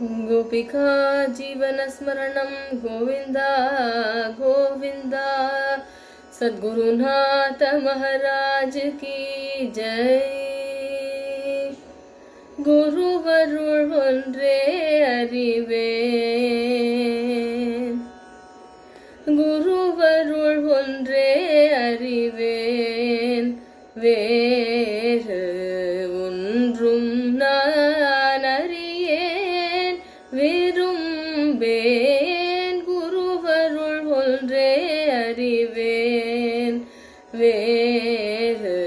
गोपिका जीवनस्मरणं गोविन्दा गोविन्दा सद्गुरुनाथ महाराज की जय। குருவருள் ஒன்றே அறிவேன், குருவருள் ஒன்றே அறிவேன், வேறு ஒன்றும் நான் அறியேன் விரும்பேன். குருவருள் ஒன்றே அறிவேன், வேறு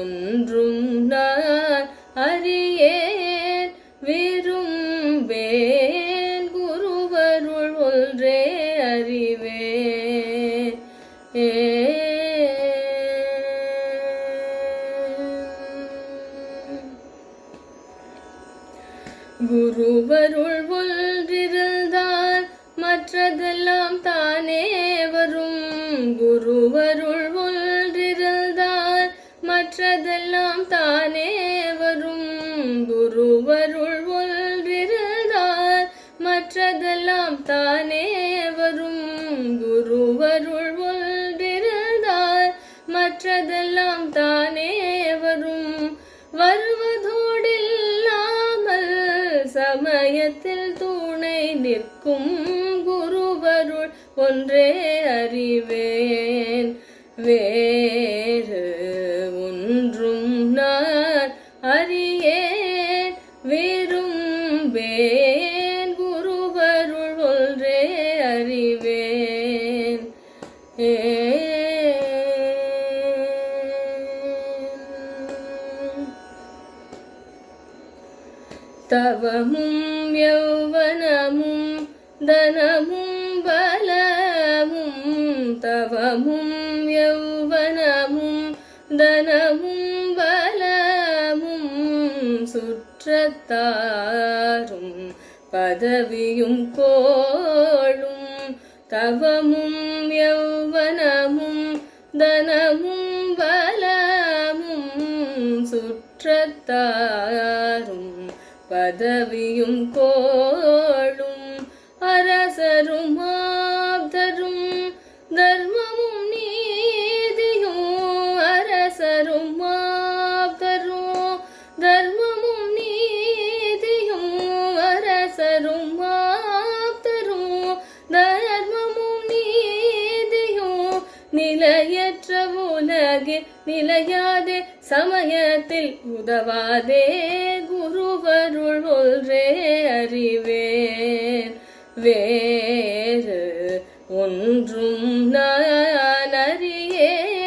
ஒன்றும் நான் அறியேன் விரும்பேன். குருவருள் ஒன்றே அறிவேன். குருவருள் ஒன்றிருந்தால் மற்றதெல்லாம் தானே வரும். குருவருள் ஒன்றிருந்தால் மற்றதெல்லாம் தானே வரும். குருவருள் ஒன்றிருந்தால் மற்றதெல்லாம் தானே வரும். குருவருள் ஒன்றிருந்தால் மற்றதெல்லாம் தானே வரும். வருவதோடில்லாமல் சமயத்தில் துணை நிற்கும். குருவருள் ஒன்றே அறிவேன், வேறு ஒன்றும் நான் அறியேன் விரும்பேன். குருவருள் ஒன்றே அறிவேன். தவமும் யௌவனமும் தனமும் பலமும், தவமும் யௌவனமும் தனமும் பலமும், சுற்றத்தாரும் பதவியும் கோளும். தவமும் யௌவனமும் தனமும் பலமும், சுற்றத்தாரும் பதவியும் கோளும். அரசரும் ஆப்தரும் தர்மமும் நீதியும். அரசரும் ஆப்தரும் தர்மமும் நீதியும். அரசரும் ஆப்தரும் தர்மமும் நீதியும். நிலையற்ற உலகில் நிலையாதே சமயத்தில் உதவாதே. குருவருள் ஒன்றே அறிவேன், வேறு ஒன்றும் நான் அறியேன்